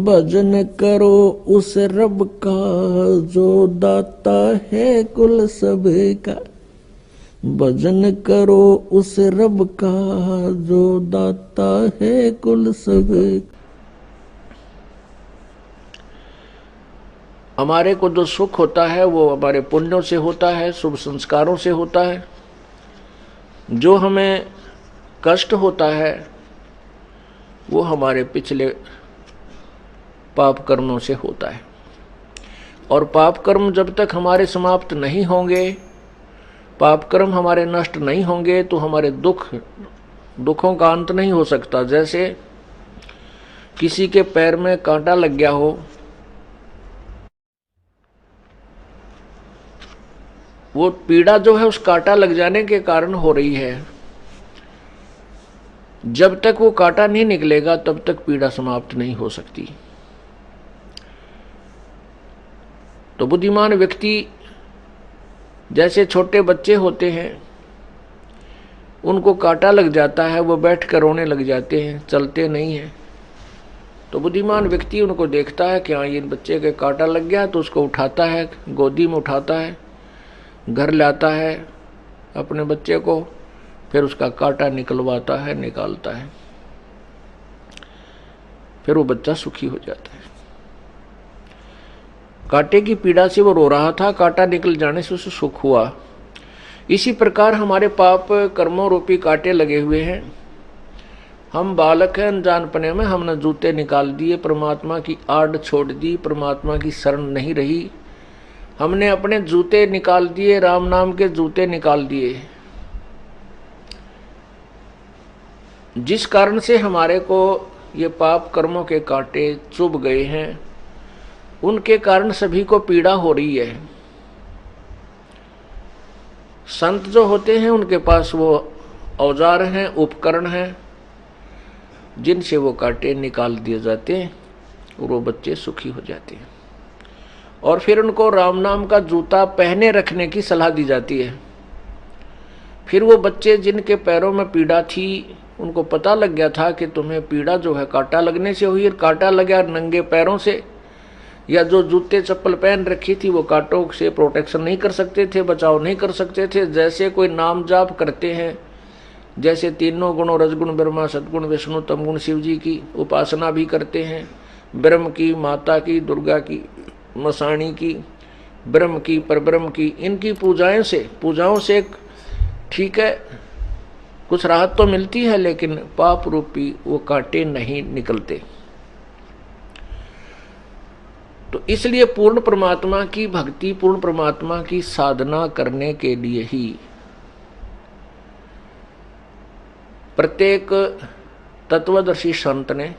भजन करो उस रब का जो दाता है कुल सबका। भजन करो उस रब का जो दाता है कुल सबका। हमारे को जो सुख होता है वो हमारे पुण्यों से होता है, शुभ संस्कारों से होता है। जो हमें कष्ट होता है वो हमारे पिछले पाप कर्मों से होता है। और पाप कर्म जब तक हमारे समाप्त नहीं होंगे, पाप कर्म हमारे नष्ट नहीं होंगे, तो हमारे दुखों का अंत नहीं हो सकता। जैसे किसी के पैर में कांटा लग गया हो, वो पीड़ा जो है उस कांटा लग जाने के कारण हो रही है। जब तक वो कांटा नहीं निकलेगा तब तक पीड़ा समाप्त नहीं हो सकती। तो बुद्धिमान व्यक्ति, जैसे छोटे बच्चे होते हैं, उनको कांटा लग जाता है, वो बैठ कर रोने लग जाते हैं, चलते नहीं हैं। तो बुद्धिमान व्यक्ति उनको देखता है कि हाँ ये बच्चे के कांटा लग गया, तो उसको उठाता है, गोदी में उठाता है, घर लाता है अपने बच्चे को, फिर उसका कांटा निकलवाता है, निकालता है, फिर वो बच्चा सुखी हो जाता है। कांटे की पीड़ा से वो रो रहा था, कांटा निकल जाने से उसे सुख हुआ। इसी प्रकार हमारे पाप कर्मों रूपी कांटे लगे हुए हैं। हम बालक हैं, अनजानपने में हमने जूते निकाल दिए, परमात्मा की आड़ छोड़ दी, परमात्मा की शरण नहीं रही। हमने अपने जूते निकाल दिए, राम नाम के जूते निकाल दिए, जिस कारण से हमारे को ये पाप कर्मों के कांटे चुभ गए हैं। उनके कारण सभी को पीड़ा हो रही है। संत जो होते हैं उनके पास वो औजार हैं, उपकरण हैं, जिनसे वो कांटे निकाल दिए जाते हैं और वो बच्चे सुखी हो जाते हैं। और फिर उनको राम नाम का जूता पहने रखने की सलाह दी जाती है। फिर वो बच्चे जिनके पैरों में पीड़ा थी, उनको पता लग गया था कि तुम्हें पीड़ा जो है कांटा लगने से हुई, कांटा लगा नंगे पैरों से, या जो जूते चप्पल पहन रखी थी वो कांटों से प्रोटेक्शन नहीं कर सकते थे, बचाव नहीं कर सकते थे। जैसे कोई नाम जाप करते हैं, जैसे तीनों गुणों रजगुण ब्रह्मा सदगुण विष्णु तमगुण शिव जी की उपासना भी करते हैं, ब्रह्म की, माता की, दुर्गा की, मसाणी की, ब्रह्म की, परब्रह्म की, इनकी पूजाओं से ठीक है कुछ राहत तो मिलती है, लेकिन पाप रूपी वो कांटे नहीं निकलते। तो इसलिए पूर्ण परमात्मा की भक्ति, पूर्ण परमात्मा की साधना करने के लिए ही प्रत्येक तत्वदर्शी संत ने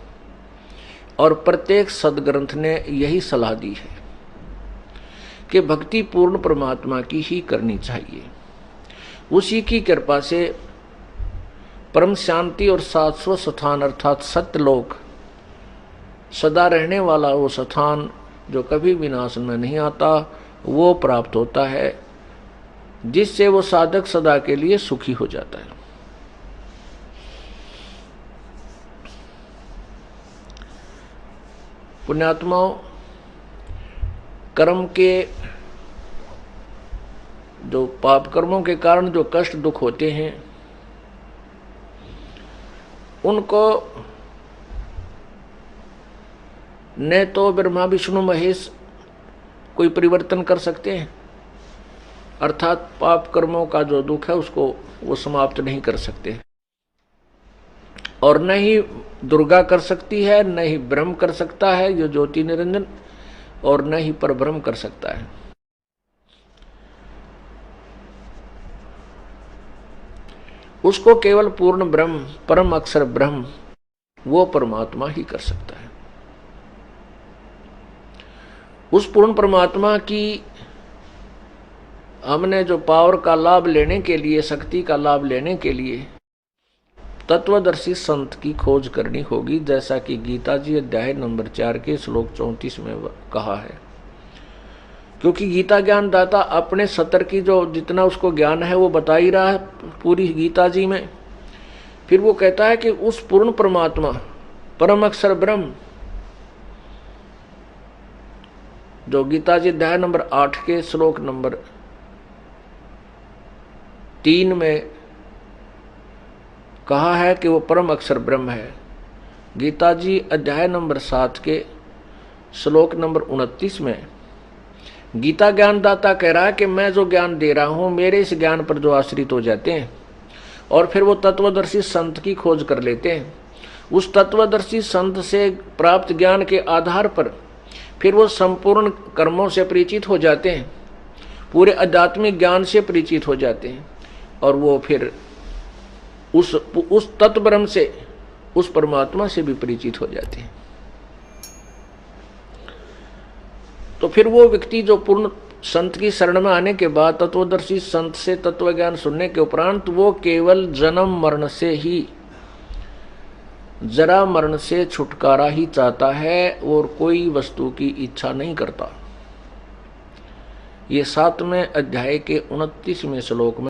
और प्रत्येक सदग्रंथ ने यही सलाह दी है कि भक्ति पूर्ण परमात्मा की ही करनी चाहिए। उसी की कृपा से परम शांति और शाश्वत स्थान अर्थात सत्यलोक, सदा रहने वाला वो स्थान जो कभी विनाश में नहीं आता, वो प्राप्त होता है, जिससे वो साधक सदा के लिए सुखी हो जाता है। पुण्यात्माओं, कर्म के जो पाप कर्मों के कारण जो कष्ट दुख होते हैं, उनको न तो ब्रह्मा विष्णु महेश कोई परिवर्तन कर सकते हैं, अर्थात पाप कर्मों का जो दुख है उसको वो समाप्त नहीं कर सकते, और न ही दुर्गा कर सकती है, न ही ब्रह्म कर सकता है जो ज्योति निरंजन, और न ही परब्रह्म कर सकता है। उसको केवल पूर्ण ब्रह्म, परम अक्षर ब्रह्म, वो परमात्मा ही कर सकता है। उस पूर्ण परमात्मा की हमने जो पावर का लाभ लेने के लिए, शक्ति का लाभ लेने के लिए तत्वदर्शी संत की खोज करनी होगी, जैसा कि गीता जी अध्याय नंबर 4 के श्लोक 34 में कहा है। क्योंकि गीता ज्ञान दाता अपने सतर की जो जितना उसको ज्ञान है वो बता ही रहा है पूरी गीता जी में, फिर वो कहता है कि उस पूर्ण परमात्मा, परम अक्षर ब्रह्म, जो गीता जी अध्याय नंबर 8 के श्लोक नंबर 3 में कहा है कि वो परम अक्षर ब्रह्म है। गीता जी अध्याय नंबर 7 के श्लोक नंबर 29 में गीता ज्ञानदाता कह रहा है कि मैं जो ज्ञान दे रहा हूं, मेरे इस ज्ञान पर जो आश्रित हो जाते हैं और फिर वो तत्वदर्शी संत की खोज कर लेते हैं, उस तत्वदर्शी संत से प्राप्त ज्ञान के आधार पर फिर वो संपूर्ण कर्मों से परिचित हो जाते हैं, पूरे आध्यात्मिक ज्ञान से परिचित हो जाते हैं, और वो फिर उस तत्व ब्रह्म से, उस परमात्मा से भी परिचित हो जाते हैं। तो फिर वो व्यक्ति जो पूर्ण संत की शरण में आने के बाद, तत्वदर्शी संत से तत्व ज्ञान सुनने के उपरांत, वो केवल जन्म मरण से ही, जरा मरण से छुटकारा ही चाहता है और कोई वस्तु की इच्छा नहीं करता। ये 7वें अध्याय के 29वें श्लोक में